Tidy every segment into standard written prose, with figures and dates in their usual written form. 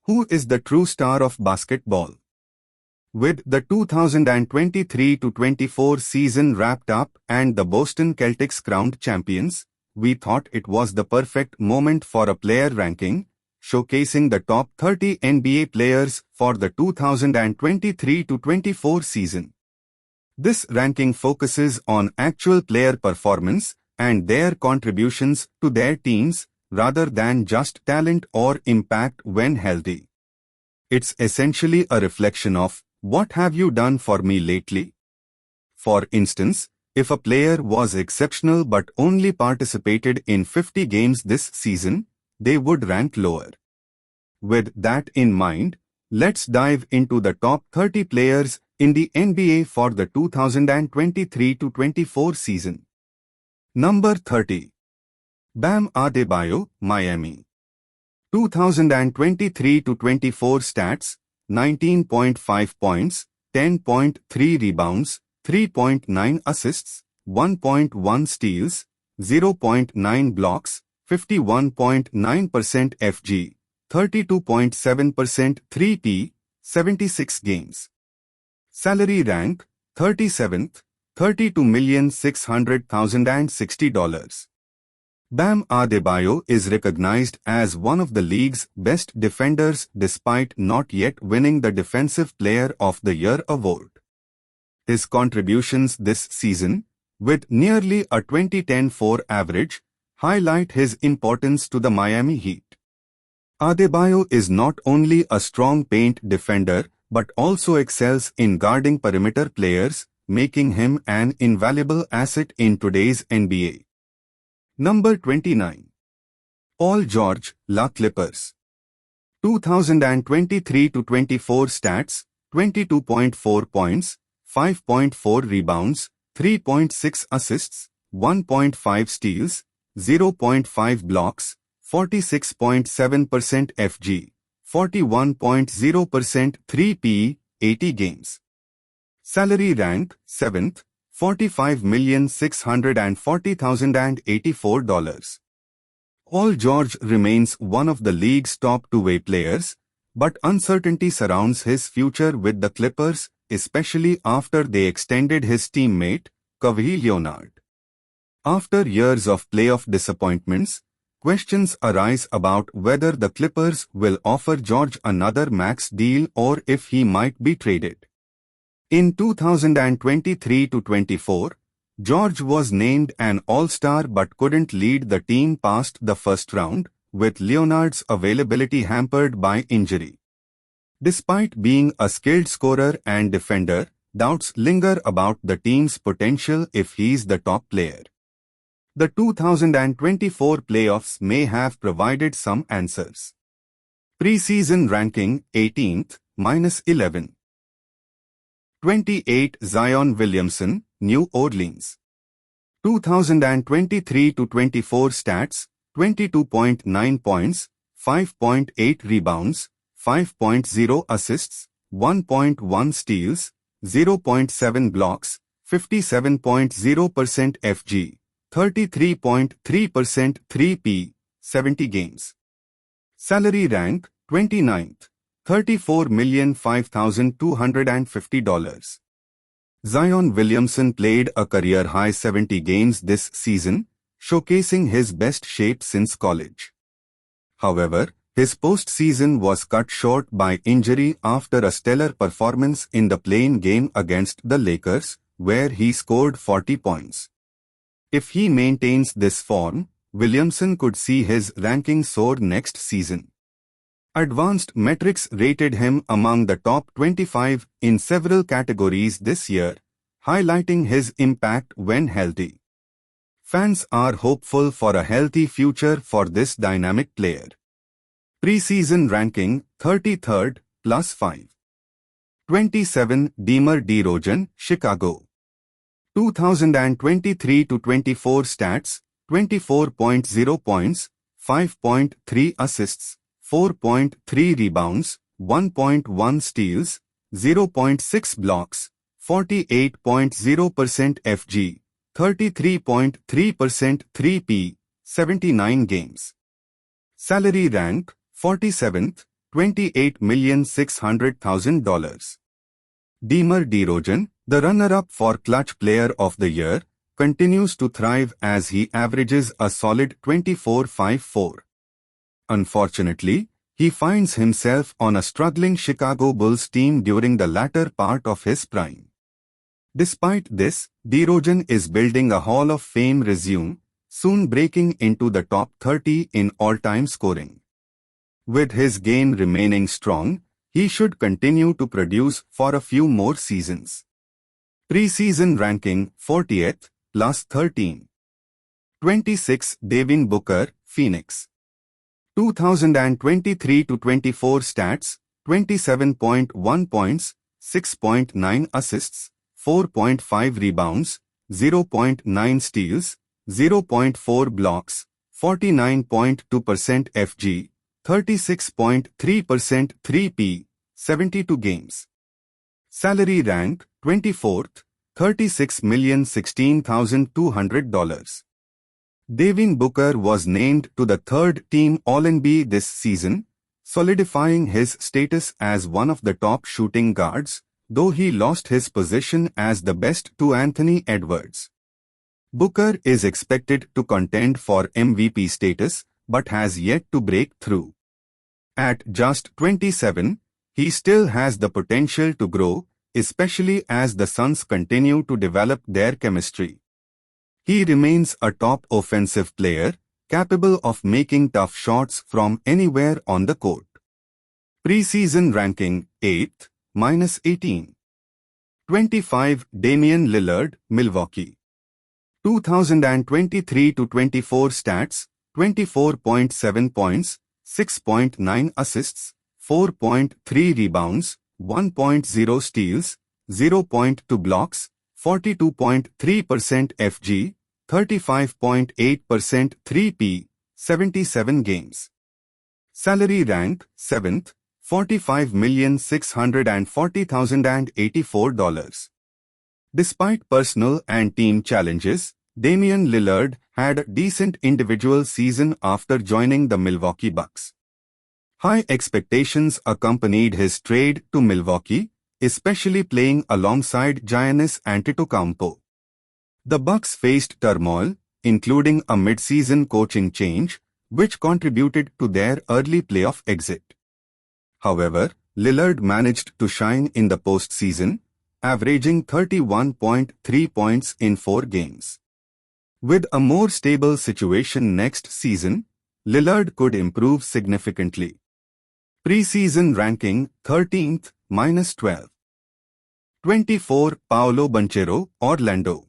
Who is the true star of basketball? With the 2023-24 season wrapped up and the Boston Celtics crowned champions, we thought it was the perfect moment for a player ranking, showcasing the top 30 NBA players for the 2023-24 season. This ranking focuses on actual player performance and their contributions to their teams, rather than just talent or impact when healthy. It's essentially a reflection of, what have you done for me lately? For instance, if a player was exceptional but only participated in 50 games this season, they would rank lower. With that in mind, let's dive into the top 30 players in the NBA for the 2023-24 season. Number 30. Bam Adebayo, Miami. 2023-24 stats: 19.5 points, 10.3 rebounds, 3.9 assists, 1.1 steals, 0.9 blocks, 51.9% FG, 32.7% 3P, 76 games. Salary rank: 37th, $32,600,060. Bam Adebayo is recognized as one of the league's best defenders despite not yet winning the Defensive Player of the Year award. His contributions this season, with nearly a 20-10-4 average, highlight his importance to the Miami Heat. Adebayo is not only a strong paint defender but also excels in guarding perimeter players, making him an invaluable asset in today's NBA. Number 29. Paul George, La Clippers. 2023-24 stats: 22.4 points, 5.4 rebounds, 3.6 assists, 1.5 steals, 0.5 blocks, 46.7% FG, 41.0% 3P, 80 games. Salary rank: 7th, $45,640,084. Paul George remains one of the league's top two-way players, but uncertainty surrounds his future with the Clippers, especially after they extended his teammate, Kawhi Leonard. After years of playoff disappointments, questions arise about whether the Clippers will offer George another max deal or if he might be traded. In 2023-24, George was named an All-Star but couldn't lead the team past the first round, with Leonard's availability hampered by injury. Despite being a skilled scorer and defender, doubts linger about the team's potential if he's the top player. The 2024 playoffs may have provided some answers. Preseason ranking: 18th, -11. 28. Zion Williamson, New Orleans. 2023-24 stats: 22.9 points, 5.8 rebounds, 5.0 assists, 1.1 steals, 0.7 blocks, 57.0% FG, 33.3% 3P, 70 games. Salary rank: 29th, $34,005,250. Zion Williamson played a career-high 70 games this season, showcasing his best shape since college. However, his postseason was cut short by injury after a stellar performance in the play-in game against the Lakers, where he scored 40 points. If he maintains this form, Williamson could see his ranking soar next season. Advanced Metrics rated him among the top 25 in several categories this year, highlighting his impact when healthy. Fans are hopeful for a healthy future for this dynamic player. Preseason ranking: 33rd, +5. 27. DeMar DeRozan, Chicago. 2023-24 stats: 24.0 points, 5.3 assists, 4.3 rebounds, 1.1 steals, 0.6 blocks, 48.0% FG, 33.3% 3P, 79 games. Salary rank: 47th, $28,600,000. DeMar DeRozan, the runner-up for Clutch Player of the Year, continues to thrive as he averages a solid 24.54. Unfortunately, he finds himself on a struggling Chicago Bulls team during the latter part of his prime. Despite this, DeRozan is building a Hall of Fame resume, soon breaking into the top 30 in all-time scoring. With his game remaining strong, he should continue to produce for a few more seasons. Preseason ranking 40th, plus 13. 26 Devin Booker, Phoenix. 2023-24 stats: 27.1 points, 6.9 assists, 4.5 rebounds, 0.9 steals, 0.4 blocks, 49.2% FG, 36.3% 3P, 72 games. Salary rank 24th, $36,016,200. Devin Booker was named to the third-team All-NBA this season, solidifying his status as one of the top shooting guards, though he lost his position as the best to Anthony Edwards. Booker is expected to contend for MVP status, but has yet to break through. At just 27, he still has the potential to grow, especially as the Suns continue to develop their chemistry. He remains a top offensive player, capable of making tough shots from anywhere on the court. Preseason ranking 8th, minus 18. 25 Damian Lillard, Milwaukee. 2023-24 stats: 24.7 points, 6.9 assists, 4.3 rebounds, 1.0 steals, 0.2 blocks, 42.3% FG, 35.8% 3P, 77 games. Salary rank 7th, $45,640,084. Despite personal and team challenges, Damian Lillard had a decent individual season after joining the Milwaukee Bucks. High expectations accompanied his trade to Milwaukee, especially playing alongside Giannis Antetokounmpo. The Bucks faced turmoil, including a mid-season coaching change, which contributed to their early playoff exit. However, Lillard managed to shine in the postseason, averaging 31.3 points in 4 games. With a more stable situation next season, Lillard could improve significantly. Preseason ranking 13th, minus 12. 24 Paolo Banchero, Orlando.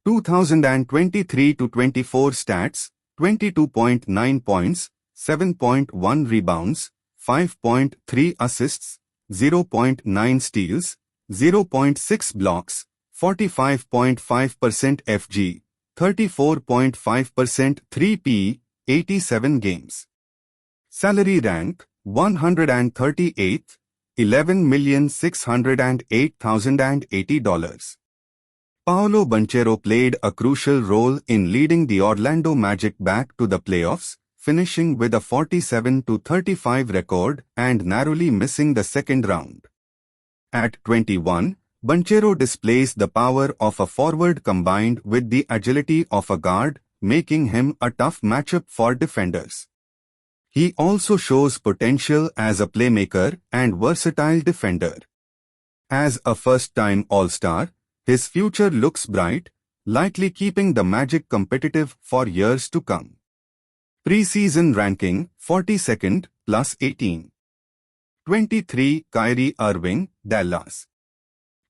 2023-24 stats: 22.9 points, 7.1 rebounds, 5.3 assists, 0.9 steals, 0.6 blocks, 45.5% FG, 34.5% 3P, 87 games. Salary rank 138th, $11,608,080. Paolo Banchero played a crucial role in leading the Orlando Magic back to the playoffs, finishing with a 47-35 record and narrowly missing the second round. At 21, Banchero displays the power of a forward combined with the agility of a guard, making him a tough matchup for defenders. He also shows potential as a playmaker and versatile defender. As a first-time All-Star, his future looks bright, likely keeping the Magic competitive for years to come. Preseason ranking 42nd, plus 18. 23 Kyrie Irving, Dallas.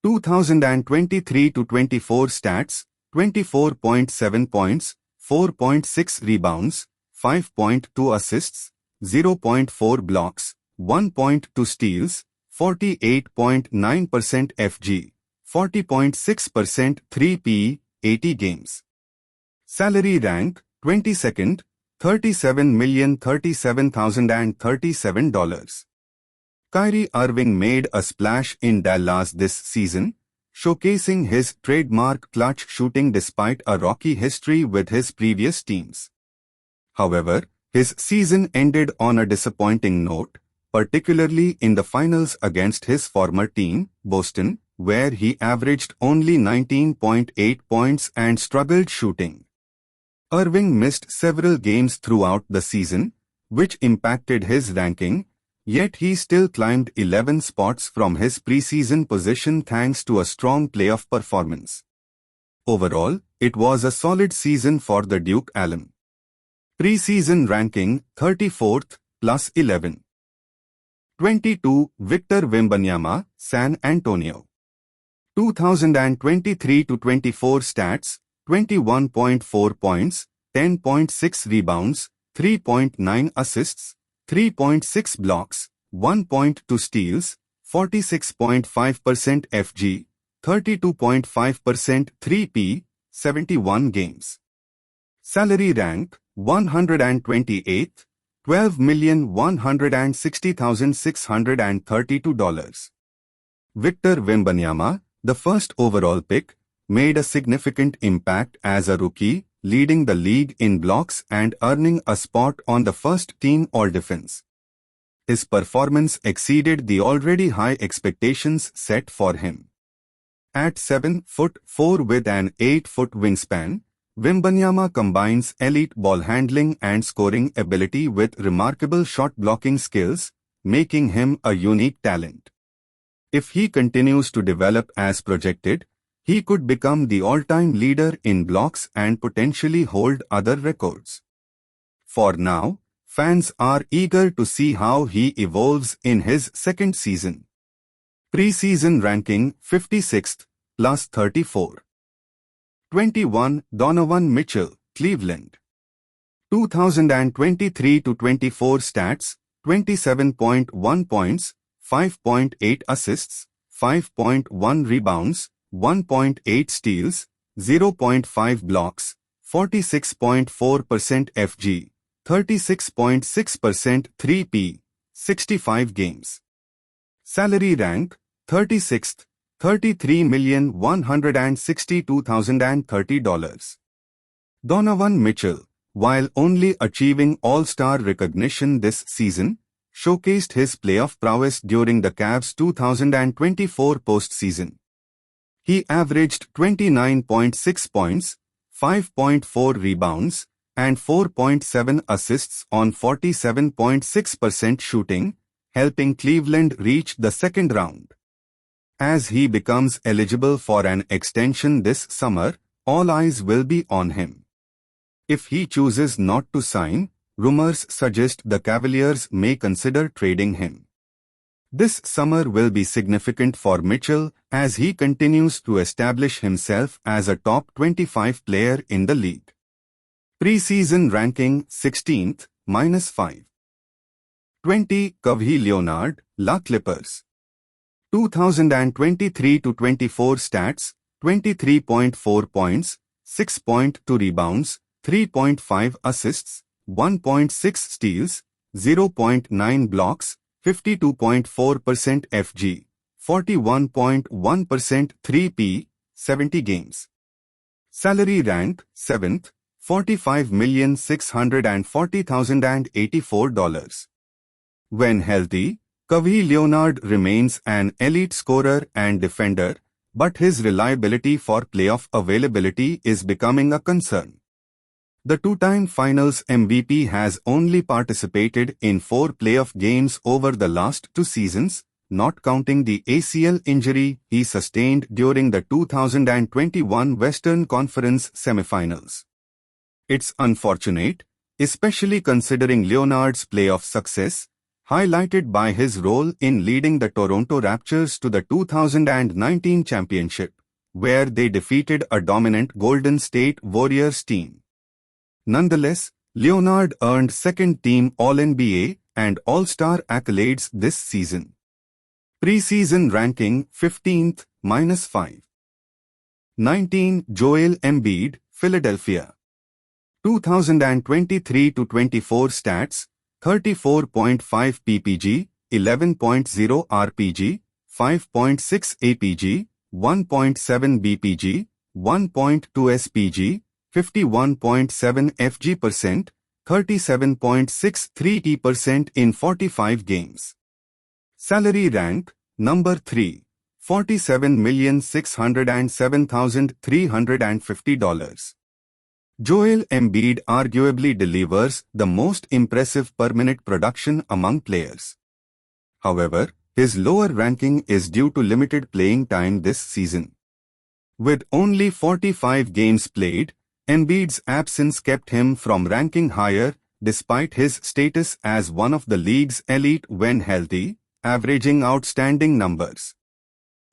2023-24 stats: 24.7 points, 4.6 rebounds, 5.2 assists, 0.4 blocks, 1.2 steals, 48.9% FG, 40.6% 3P, 80 games. Salary rank 22nd, $37,037,037. Kyrie Irving made a splash in Dallas this season, showcasing his trademark clutch shooting despite a rocky history with his previous teams. However, his season ended on a disappointing note, particularly in the finals against his former team, Boston, where he averaged only 19.8 points and struggled shooting. Irving missed several games throughout the season, which impacted his ranking, yet he still climbed 11 spots from his preseason position thanks to a strong playoff performance. Overall, it was a solid season for the Duke alum. Preseason ranking 34th plus 11. 22. Victor Wembanyama, San Antonio. 2023-24 stats: 21.4 points, 10.6 rebounds, 3.9 assists, 3.6 blocks, 1.2 steals, 46.5% FG, 32.5% 3P, 71 games. Salary rank 128th, $12,160,632. Victor Wembanyama, the first overall pick, made a significant impact as a rookie, leading the league in blocks and earning a spot on the first team All-Defense. His performance exceeded the already high expectations set for him. At 7'4" with an 8-foot wingspan, Wembanyama combines elite ball handling and scoring ability with remarkable shot blocking skills, making him a unique talent. If he continues to develop as projected, he could become the all-time leader in blocks and potentially hold other records. For now, fans are eager to see how he evolves in his second season. Preseason ranking 56th plus 34. 21. Donovan Mitchell, Cleveland. 2023-24 stats: 27.1 points, 5.8 assists, 5.1 rebounds, 1.8 steals, 0.5 blocks, 46.4% FG, 36.6% 3P, 65 games. Salary rank 36th, $33,162,030. Donovan Mitchell, while only achieving All-Star recognition this season, showcased his playoff prowess during the Cavs' 2024 postseason. He averaged 29.6 points, 5.4 rebounds, and 4.7 assists on 47.6% shooting, helping Cleveland reach the second round. As he becomes eligible for an extension this summer, all eyes will be on him. If he chooses not to sign, rumors suggest the Cavaliers may consider trading him. This summer will be significant for Mitchell as he continues to establish himself as a top 25 player in the league. Preseason ranking 16th, -5. 20. Kawhi Leonard, La Clippers. 2023-24 stats: 23.4 points, 6.2 rebounds, 3.5 assists, 1.6 steals, 0.9 blocks, 52.4% FG, 41.1% 3P, 70 games. Salary rank 7th, $45,640,084. When healthy, Kawhi Leonard remains an elite scorer and defender, but his reliability for playoff availability is becoming a concern. The two-time Finals MVP has only participated in 4 playoff games over the last 2 seasons, not counting the ACL injury he sustained during the 2021 Western Conference semifinals. It's unfortunate, especially considering Leonard's playoff success, highlighted by his role in leading the Toronto Raptors to the 2019 championship, where they defeated a dominant Golden State Warriors team. Nonetheless, Leonard earned second-team All-NBA and All-Star accolades this season. Preseason ranking 15th, -5. 19. Joel Embiid, Philadelphia. 2023-24 stats: 34.5 ppg, 11.0 rpg, 5.6 apg, 1.7 bpg, 1.2 spg, 51.7 fg%, 37.63% in 45 games. Salary rank, number 3, $47,607,350. Joel Embiid arguably delivers the most impressive per minute production among players. However, his lower ranking is due to limited playing time this season. With only 45 games played, Embiid's absence kept him from ranking higher despite his status as one of the league's elite when healthy, averaging outstanding numbers.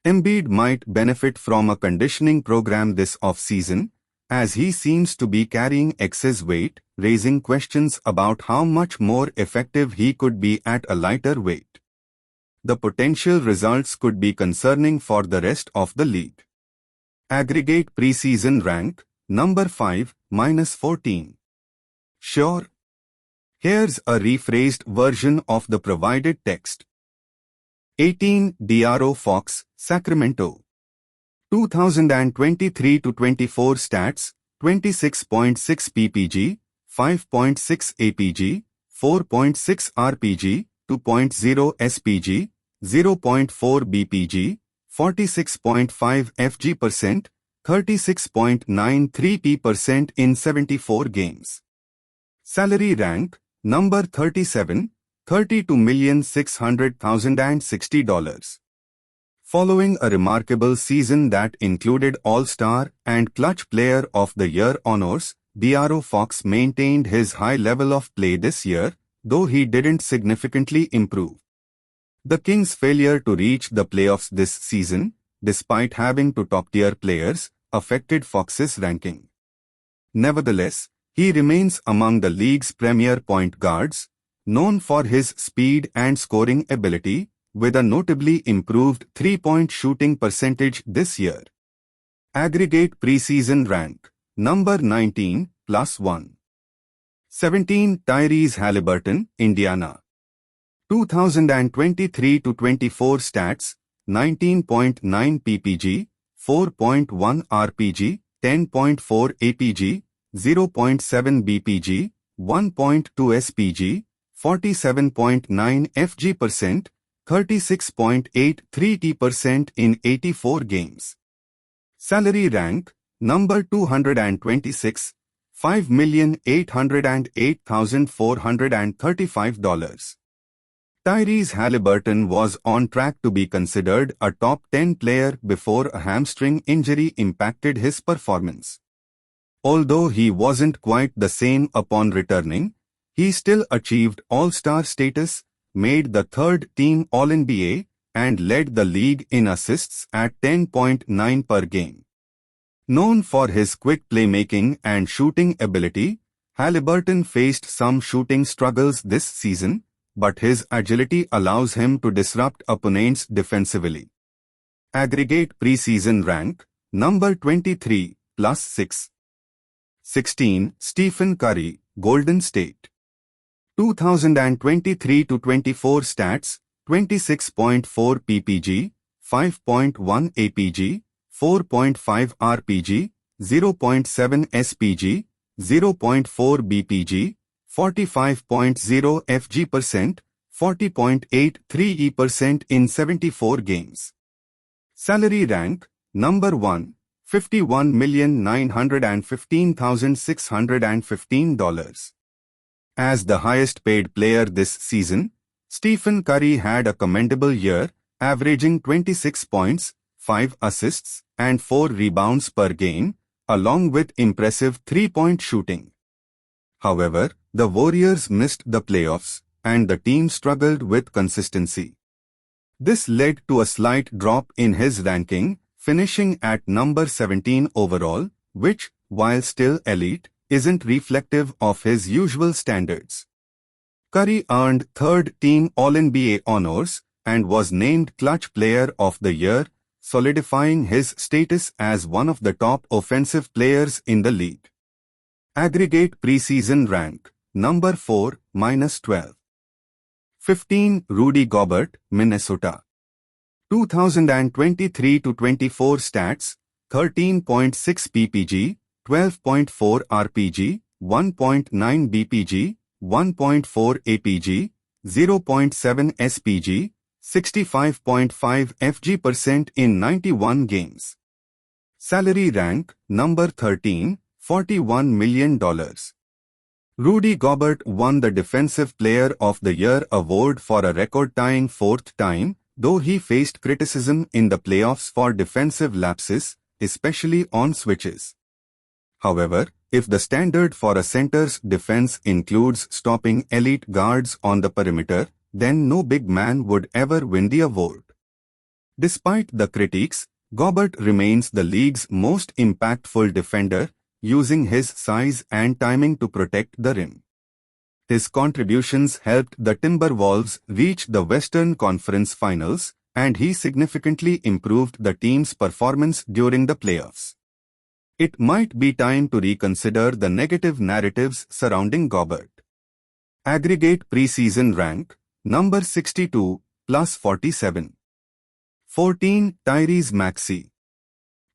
Embiid might benefit from a conditioning program this off-season, as he seems to be carrying excess weight, raising questions about how much more effective he could be at a lighter weight. The potential results could be concerning for the rest of the league. Aggregate preseason rank, number 5, -14. Sure. Here's a rephrased version of the provided text. 18 De'Aaron Fox, Sacramento. 2023-24 stats, 26.6 ppg, 5.6 apg, 4.6 rpg, 2.0 spg, 0.4 bpg, 46.5 fg%, 36.93 p% in 74 games. Salary rank, number 37, $32,600,060. Following a remarkable season that included All-Star and Clutch Player of the Year honors, De'Aaron Fox maintained his high level of play this year, though he didn't significantly improve. The Kings' failure to reach the playoffs this season, despite having two top-tier players, affected Fox's ranking. Nevertheless, he remains among the league's premier point guards, known for his speed and scoring ability, with a notably improved three-point shooting percentage this year. Aggregate preseason rank, number 19, +1. 17 Tyrese Haliburton, Indiana. 2023-24 stats, 19.9 ppg, 4.1 rpg, 10.4 apg, 0.7 bpg, 1.2 spg, 47.9 fg%, 36.83 t% in 84 games. Salary rank, number 226, $5,808,435. Tyrese Haliburton was on track to be considered a top 10 player before a hamstring injury impacted his performance. Although he wasn't quite the same upon returning, he still achieved All-Star status, made the third-team All-NBA, and led the league in assists at 10.9 per game. Known for his quick playmaking and shooting ability, Haliburton faced some shooting struggles this season, but his agility allows him to disrupt opponents defensively. Aggregate preseason rank, number 23, +6. 16 Stephen Curry, Golden State. 2023-24 stats, 26.4 ppg, 5.1 apg, 4.5 rpg, 0.7 spg, 0.4 bpg, 45.0 fg%, 40.83 e% in 74 games. Salary rank, number 1, $51,915,615. As the highest-paid player this season, Stephen Curry had a commendable year, averaging 26 points, 5 assists, and 4 rebounds per game, along with impressive three-point shooting. However, the Warriors missed the playoffs, and the team struggled with consistency. This led to a slight drop in his ranking, finishing at number 17 overall, which, while still elite, isn't reflective of his usual standards. Curry earned third-team All-NBA honors and was named Clutch Player of the Year, solidifying his status as one of the top offensive players in the league. Aggregate preseason rank, number 4, -12. 15 Rudy Gobert, Minnesota. 2023-24 stats, 13.6 ppg, 12.4 rpg, 1.9 bpg, 1.4 apg, 0.7 spg, 65.5 FG% in 91 games. Salary rank, number 13, $41 million. Rudy Gobert won the Defensive Player of the Year award for a record-tying fourth time, though he faced criticism in the playoffs for defensive lapses, especially on switches. However, if the standard for a center's defense includes stopping elite guards on the perimeter, then no big man would ever win the award. Despite the critiques, Gobert remains the league's most impactful defender, using his size and timing to protect the rim. His contributions helped the Timberwolves reach the Western Conference Finals, and he significantly improved the team's performance during the playoffs. It might be time to reconsider the negative narratives surrounding Gobert. Aggregate preseason rank, number 62, plus 47. 14. Tyrese Maxey.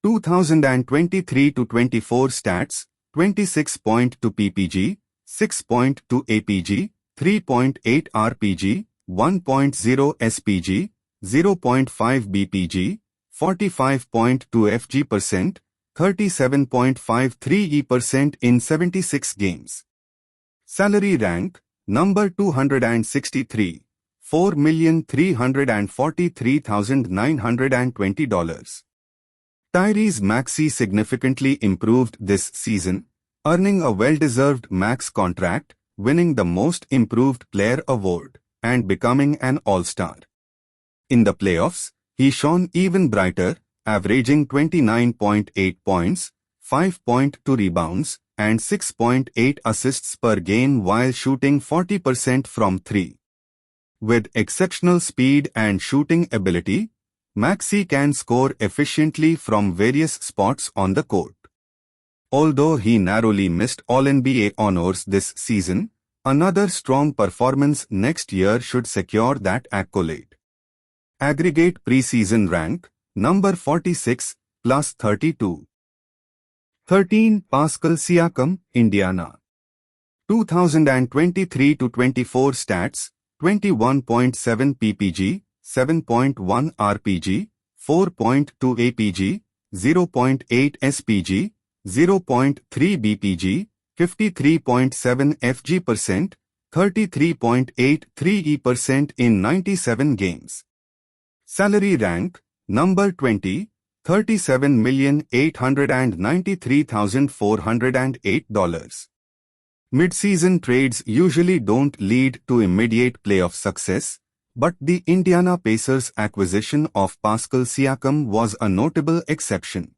2023-24 stats, 26.2 ppg, 6.2 apg, 3.8 rpg, 1.0 spg, 0.5 bpg, 45.2 fg%, 37.53% in 76 games. Salary rank, number 263, $4,343,920. Tyrese Maxey significantly improved this season, earning a well-deserved max contract, winning the Most Improved Player award, and becoming an All-Star. In the playoffs, he shone even brighter, averaging 29.8 points, 5.2 rebounds, and 6.8 assists per game while shooting 40% from three. With exceptional speed and shooting ability, Maxey can score efficiently from various spots on the court. Although he narrowly missed All-NBA honors this season, another strong performance next year should secure that accolade. Aggregate preseason rank, number 46, plus 32. 13. Pascal Siakam, Indiana. 2023-24 stats, 21.7 ppg, 7.1 rpg, 4.2 apg, 0.8 spg, 0.3 bpg, 53.7 fg%, 33.83% in 97 games. Salary rank, number 20, $37,893,408. Mid-season trades usually don't lead to immediate playoff success, but the Indiana Pacers' acquisition of Pascal Siakam was a notable exception.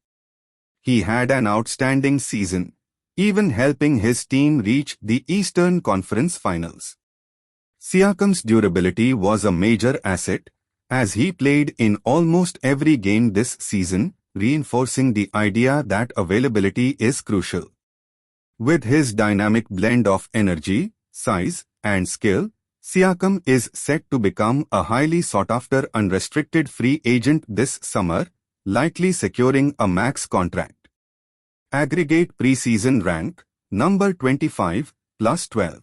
He had an outstanding season, even helping his team reach the Eastern Conference Finals. Siakam's durability was a major asset, as he played in almost every game this season, reinforcing the idea that availability is crucial. With his dynamic blend of energy, size, and skill, Siakam is set to become a highly sought-after unrestricted free agent this summer, likely securing a max contract. Aggregate preseason rank, number 25, plus 12.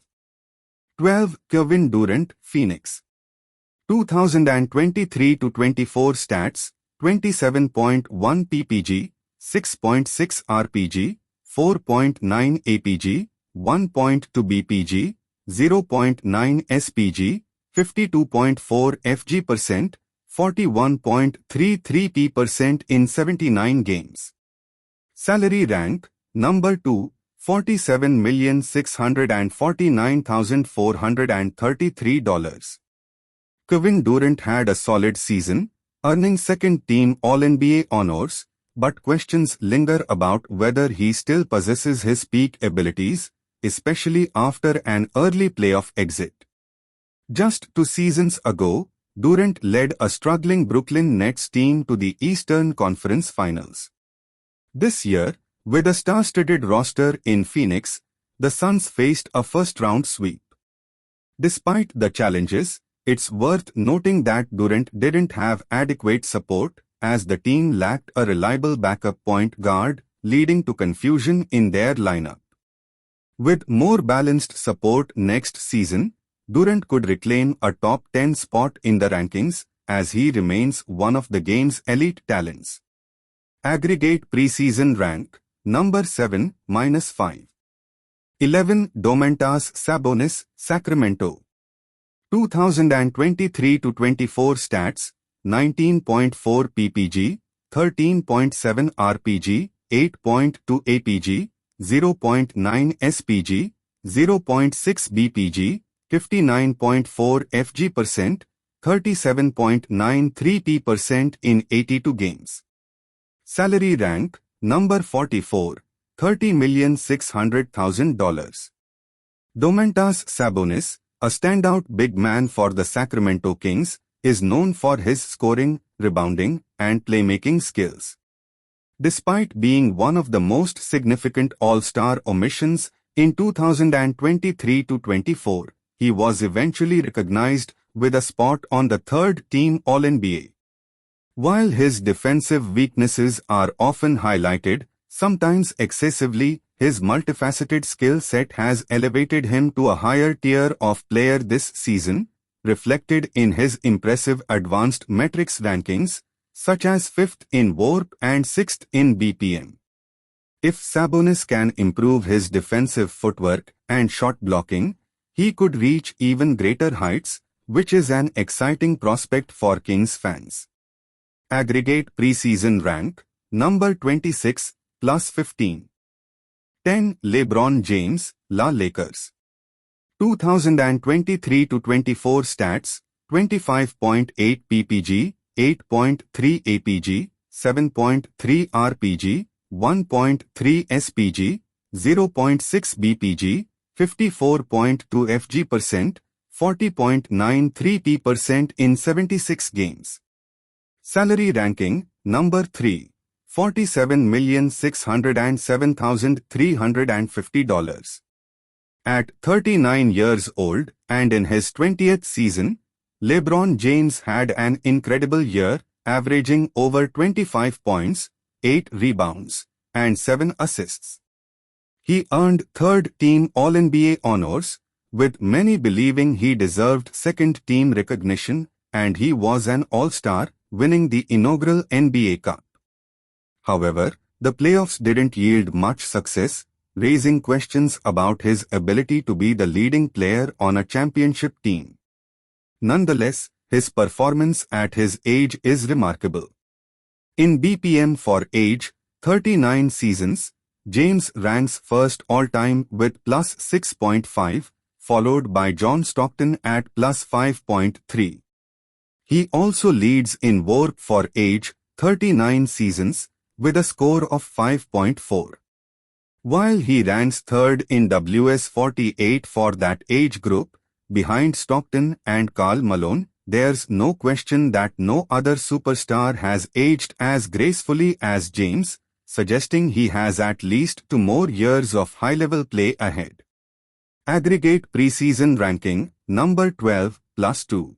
12. Kevin Durant, Phoenix. 2023-24 stats, 27.1 ppg, 6.6 rpg, 4.9 apg, 1.2 bpg, 0.9 spg, 52.4 fg%, 41.33% in 79 games. Salary rank, number 2, $47,649,433. Kevin Durant had a solid season, earning second-team All-NBA honors, but questions linger about whether he still possesses his peak abilities, especially after an early playoff exit. Just 2 seasons ago, Durant led a struggling Brooklyn Nets team to the Eastern Conference Finals. This year, with a star-studded roster in Phoenix, the Suns faced a first-round sweep. Despite the challenges, it's worth noting that Durant didn't have adequate support, as the team lacked a reliable backup point guard, leading to confusion in their lineup. With more balanced support next season, Durant could reclaim a top 10 spot in the rankings, as he remains one of the game's elite talents. Aggregate preseason rank, number 7, -5. 11. Domantas Sabonis, Sacramento. 2023-24 stats, 19.4 ppg, 13.7 rpg, 8.2 apg, 0.9 spg, 0.6 bpg, 59.4 fg%, 37.93% in 82 games. Salary rank, number 44, $30,600,000. Domantas Sabonis, a standout big man for the Sacramento Kings, is known for his scoring, rebounding, and playmaking skills. Despite being one of the most significant All-Star omissions in 2023-24, he was eventually recognized with a spot on the third-team All-NBA. While his defensive weaknesses are often highlighted, sometimes excessively, his multifaceted skill set has elevated him to a higher tier of player this season, reflected in his impressive advanced metrics rankings, such as 5th in WARP and 6th in BPM. If Sabonis can improve his defensive footwork and shot blocking, he could reach even greater heights, which is an exciting prospect for Kings fans. Aggregate preseason rank, number 26, +15. 10. LeBron James, Lakers. 2023-24 stats, 25.8 ppg, 8.3 apg, 7.3 rpg, 1.3 spg, 0.6 bpg, 54.2 fg%, 40.93 p% in 76 games. Salary ranking, number 3, $47,607,350. At 39 years old and in his 20th season, LeBron James had an incredible year, averaging over 25 points, 8 rebounds, and 7 assists. He earned third-team All-NBA honors, with many believing he deserved second-team recognition, and he was an All-Star, winning the inaugural NBA Cup. However, the playoffs didn't yield much success, raising questions about his ability to be the leading player on a championship team. Nonetheless, his performance at his age is remarkable. In BPM for age 39 seasons, James ranks first all-time with +6.5, followed by John Stockton at +5.3. He also leads in WARP for age 39 seasons, with a score of 5.4. While he ranks third in WS48 for that age group, behind Stockton and Karl Malone, there's no question that no other superstar has aged as gracefully as James, suggesting he has at least 2 more years of high-level play ahead. Aggregate preseason ranking, number 12, +2.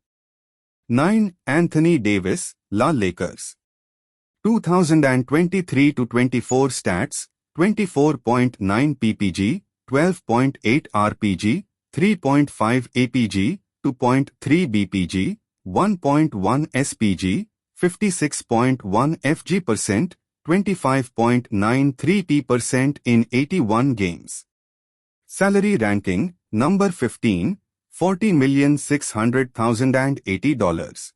9. Anthony Davis, Lakers. 2023-24 stats, 24.9 ppg, 12.8 rpg, 3.5 apg, 2.3 bpg, 1.1 spg, 56.1 fg%, 25.93 p% in 81 games. Salary ranking, number 15, $40,600,080.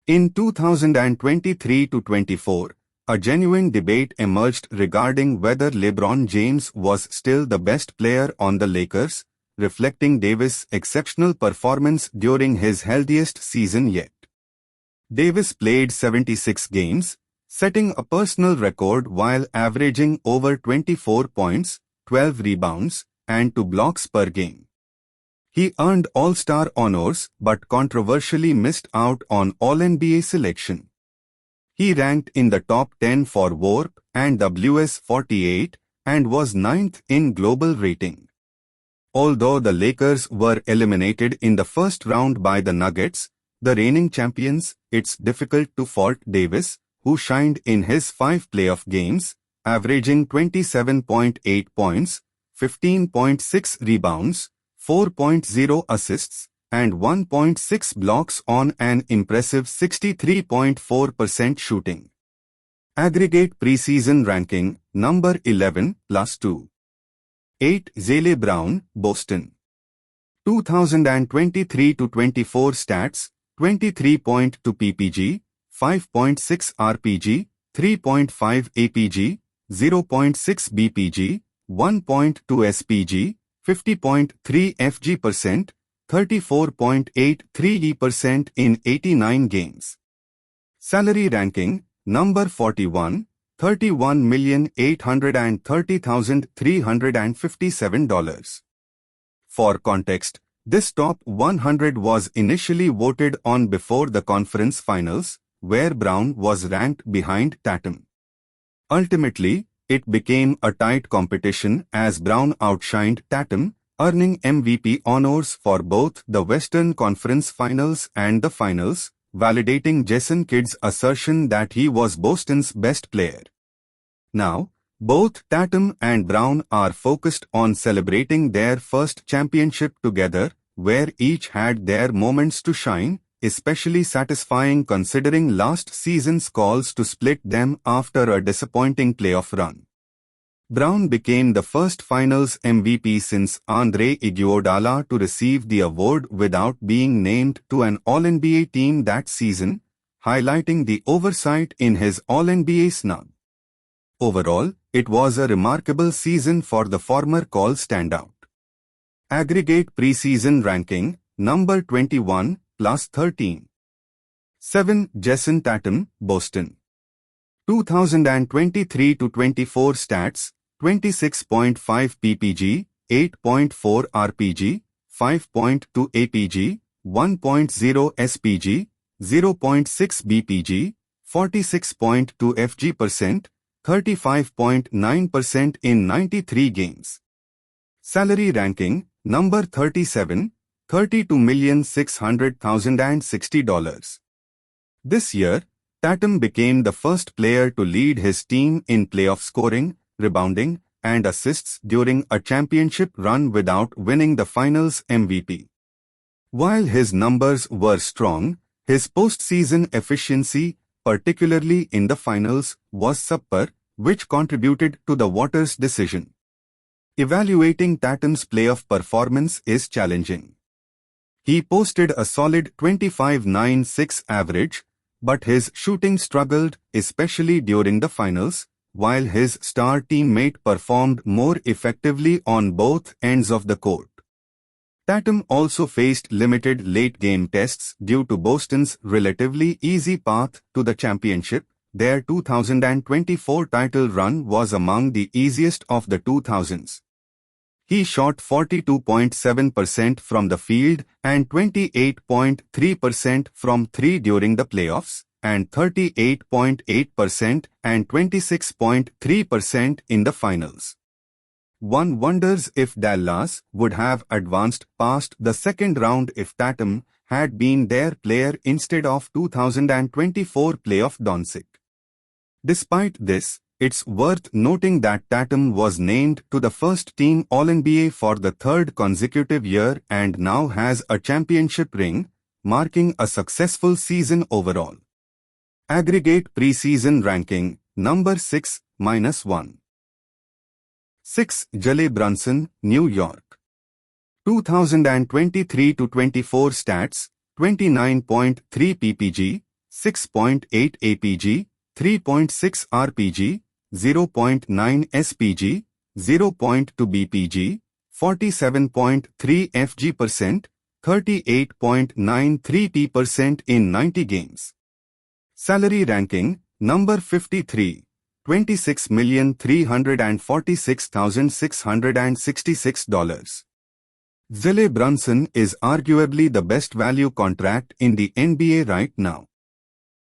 In 2023-24, a genuine debate emerged regarding whether LeBron James was still the best player on the Lakers, reflecting Davis' exceptional performance during his healthiest season yet. Davis played 76 games, setting a personal record while averaging over 24 points, 12 rebounds, and 2 blocks per game. He earned All-Star honors but controversially missed out on All-NBA selection. He ranked in the top 10 for WARP and WS48 and was 9th in global rating. Although the Lakers were eliminated in the first round by the Nuggets, the reigning champions, it's difficult to fault Davis, who shined in his 5 playoff games, averaging 27.8 points, 15.6 rebounds, 4.0 assists, and 1.6 blocks on an impressive 63.4% shooting. Aggregate preseason ranking, number 11, +2. 8. Zale Brown, Boston. 2023-24 stats, 23.2 ppg, 5.6 rpg, 3.5 apg, 0.6 bpg, 1.2 spg, 50.3 fg%, 34.83% in 89 games. Salary ranking, number 41, $31,830,357. For context, this top 100 was initially voted on before the conference finals, where Brown was ranked behind Tatum. Ultimately, it became a tight competition as Brown outshined Tatum, earning MVP honors for both the Western Conference Finals and the Finals, validating Jason Kidd's assertion that he was Boston's best player. Now, both Tatum and Brown are focused on celebrating their first championship together, where each had their moments to shine, especially satisfying considering last season's calls to split them after a disappointing playoff run. Brown became the first Finals MVP since Andre Iguodala to receive the award without being named to an All-NBA team that season, highlighting the oversight in his All-NBA snub. Overall, it was a remarkable season for the former Call standout. Aggregate preseason ranking, number 21, +13. 7. Jayson Tatum, Boston. 2023-24 stats, 26.5 ppg, 8.4 rpg, 5.2 apg, 1.0 spg, 0.6 bpg, 46.2 fg%, 35.9% in 93 games. Salary ranking, number 37, $32,600,060. This year, Tatum became the first player to lead his team in playoff scoring, rebounding, and assists during a championship run without winning the Finals MVP. While his numbers were strong, his postseason efficiency, particularly in the finals, was subpar, which contributed to the voters' decision. Evaluating Tatum's playoff performance is challenging. He posted a solid 25.96 average, but his shooting struggled, especially during the finals, while his star teammate performed more effectively on both ends of the court. Tatum also faced limited late-game tests due to Boston's relatively easy path to the championship. Their 2024 title run was among the easiest of the 2000s. He shot 42.7% from the field and 28.3% from three during the playoffs, and 38.8% and 26.3% in the finals. One wonders if Dallas would have advanced past the second round if Tatum had been their player instead of 2024 playoff Doncic. Despite this, it's worth noting that Tatum was named to the first-team All-NBA for the third consecutive year and now has a championship ring, marking a successful season overall. Aggregate preseason ranking, number 6, -1. 6. Jalen Brunson, New York. 2023-24 stats, 29.3 ppg, 6.8 apg, 3.6 rpg, 0.9 spg, 0.2 bpg, 47.3 fg%, 38.93% in 90 games. Salary ranking, number 53, $26,346,666. Jalen Brunson is arguably the best value contract in the NBA right now.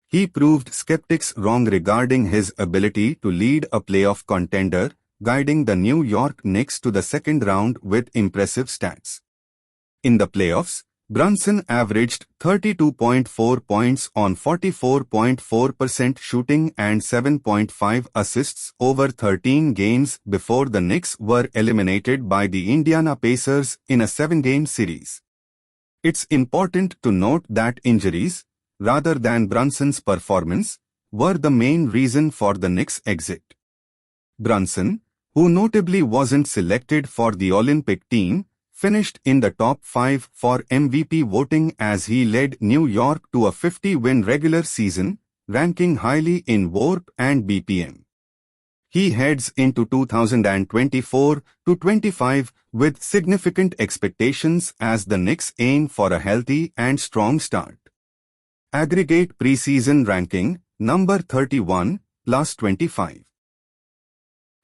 He proved skeptics wrong regarding his ability to lead a playoff contender, guiding the New York Knicks to the second round with impressive stats. In the playoffs, Brunson averaged 32.4 points on 44.4% shooting and 7.5 assists over 13 games before the Knicks were eliminated by the Indiana Pacers in a 7-game series. It's important to note that injuries, rather than Brunson's performance, were the main reason for the Knicks' exit. Brunson, who notably wasn't selected for the Olympic team, finished in the top 5 for MVP voting as he led New York to a 50-win regular season, ranking highly in WARP and BPM. He heads into 2024-25 with significant expectations as the Knicks aim for a healthy and strong start. Aggregate preseason ranking, number 31, plus 25.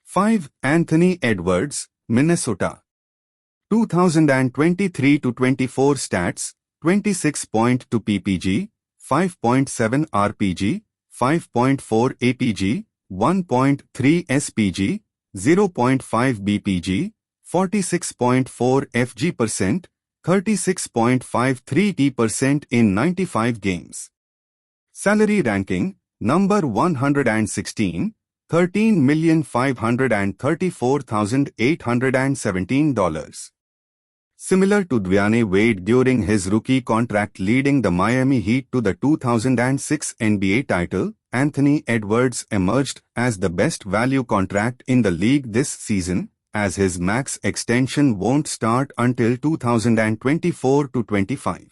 5. Anthony Edwards, Minnesota. 2023-24 stats, 26.2 ppg, 5.7 rpg, 5.4 apg, 1.3 spg, 0.5 bpg, 46.4 fg%, 36.53% in 95 games. Salary ranking, number 116, $13,534,817. Similar to Dwyane Wade during his rookie contract leading the Miami Heat to the 2006 NBA title, Anthony Edwards emerged as the best value contract in the league this season, as his max extension won't start until 2024-25.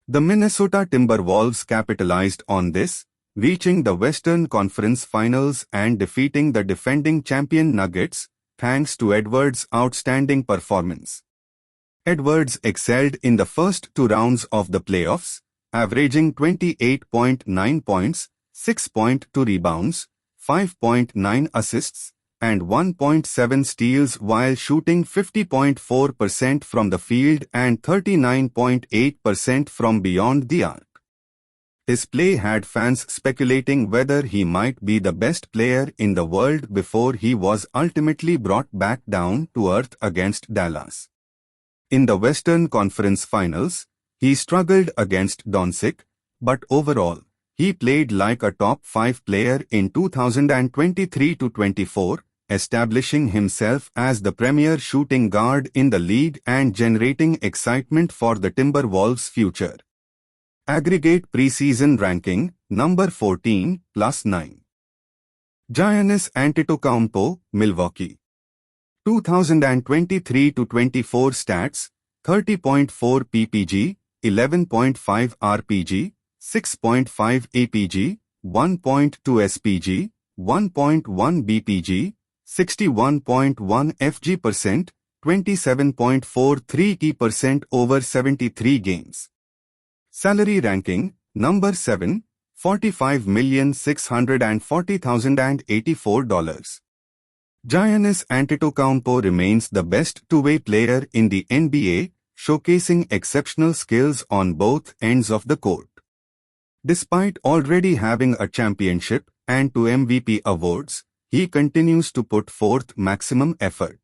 The Minnesota Timberwolves capitalized on this, reaching the Western Conference Finals and defeating the defending champion Nuggets, thanks to Edwards' outstanding performance. Edwards excelled in the first 2 rounds of the playoffs, averaging 28.9 points, 6.2 rebounds, 5.9 assists, and 1.7 steals while shooting 50.4% from the field and 39.8% from beyond the arc. His play had fans speculating whether he might be the best player in the world before he was ultimately brought back down to earth against Dallas. In the Western Conference Finals, he struggled against Doncic, but overall, he played like a top 5 player in 2023-24, establishing himself as the premier shooting guard in the league and generating excitement for the Timberwolves' future. Aggregate preseason ranking, number 14, plus 9. Giannis Antetokounmpo, Milwaukee. 2023-24 stats, 30.4 ppg, 11.5 rpg, 6.5 apg, 1.2 spg, 1.1 bpg, 61.1 fg%, 27.43% over 73 games. Salary ranking, number 7, $45,640,084. Giannis Antetokounmpo remains the best two-way player in the NBA, showcasing exceptional skills on both ends of the court. Despite already having a championship and 2 MVP awards, he continues to put forth maximum effort.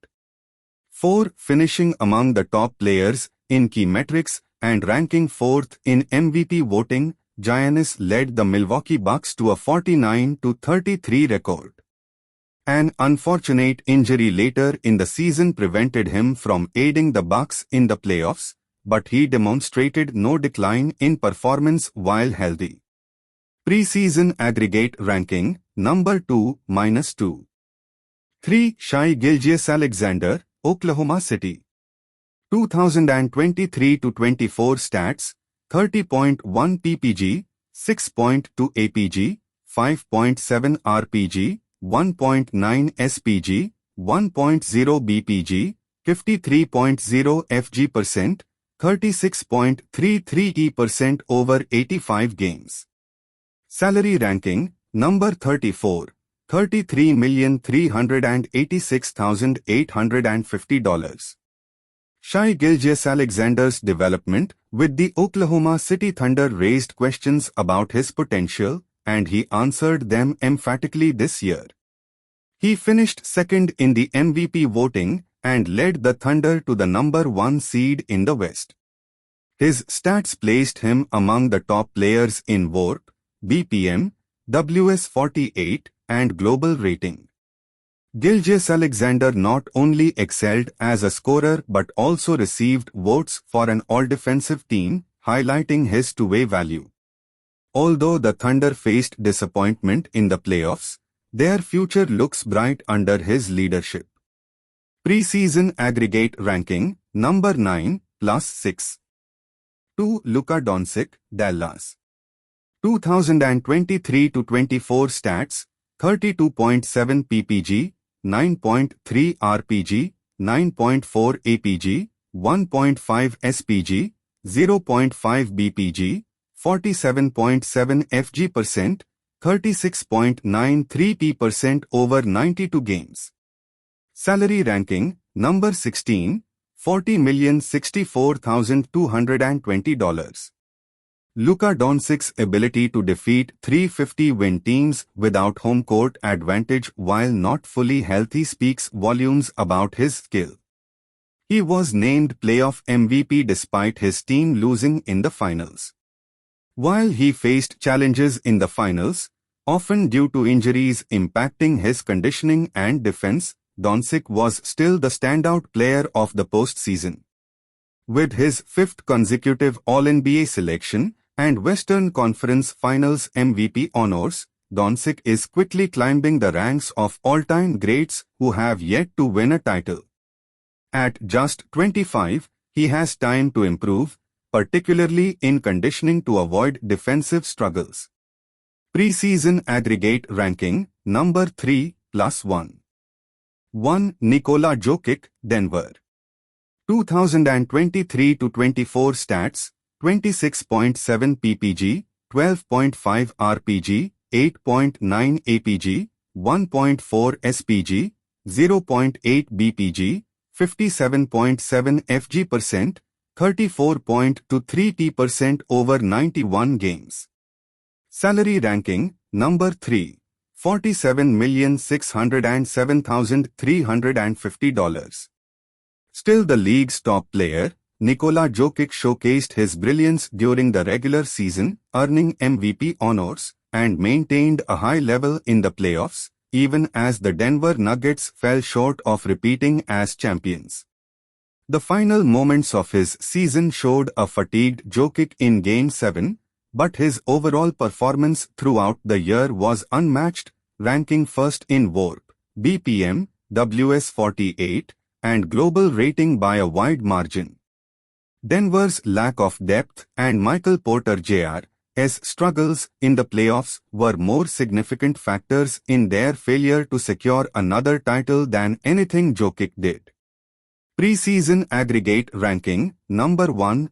4. Finishing among the top players in key metrics and ranking 4th in MVP voting, Giannis led the Milwaukee Bucks to a 49-33 record. An unfortunate injury later in the season prevented him from aiding the Bucks in the playoffs, but he demonstrated no decline in performance while healthy. Preseason aggregate ranking, number 2, -2. 3. Shai Gilgeous-Alexander, Oklahoma City. 2023-24 stats, 30.1 ppg, 6.2 apg, 5.7 rpg, 1.9 spg, 1.0 bpg, 53.0 fg%, 36.33% over 85 games. Salary ranking, number 34, $33,386,850. Shai Gilgeous-Alexander's development with the Oklahoma City Thunder raised questions about his potential, and he answered them emphatically this year. He finished second in the MVP voting and led the Thunder to the number 1 seed in the West. His stats placed him among the top players in WARP, BPM, WS48, and global rating. Gilgeous-Alexander not only excelled as a scorer but also received votes for an all-defensive team, highlighting his two-way value. Although the Thunder faced disappointment in the playoffs, their future looks bright under his leadership. Preseason aggregate ranking, number 9, +6. 2. Luka Dončić, Dallas. 2023-24 stats, 32.7 ppg, 9.3 rpg, 9.4 apg, 1.5 spg, 0.5 bpg, 47.7 fg%, 36.93% over 92 games. Salary ranking, number 16, $40,064,220. Luka Dončic's ability to defeat 350-win teams without home court advantage while not fully healthy speaks volumes about his skill. He was named playoff MVP despite his team losing in the finals. While he faced challenges in the finals, often due to injuries impacting his conditioning and defense, Dončić was still the standout player of the postseason. With his fifth consecutive All-NBA selection and Western Conference Finals MVP honors, Dončić is quickly climbing the ranks of all-time greats who have yet to win a title. At just 25, he has time to improve, particularly in conditioning to avoid defensive struggles. Preseason aggregate ranking, number 3, +1. 1. Nikola Jokic, Denver. 2023-24 stats, 26.7 ppg, 12.5 rpg, 8.9 apg, 1.4 spg, 0.8 bpg, 57.7 fg%, 34.23% over 91 games. Salary ranking, number 3, $47,607,350. Still the league's top player, Nikola Jokic showcased his brilliance during the regular season, earning MVP honors, and maintained a high level in the playoffs, even as the Denver Nuggets fell short of repeating as champions. The final moments of his season showed a fatigued Jokic in Game 7, but his overall performance throughout the year was unmatched, ranking first in WARP, BPM, WS48, and global rating by a wide margin. Denver's lack of depth and Michael Porter Jr.'s struggles in the playoffs were more significant factors in their failure to secure another title than anything Jokic did. Preseason aggregate ranking, number 1,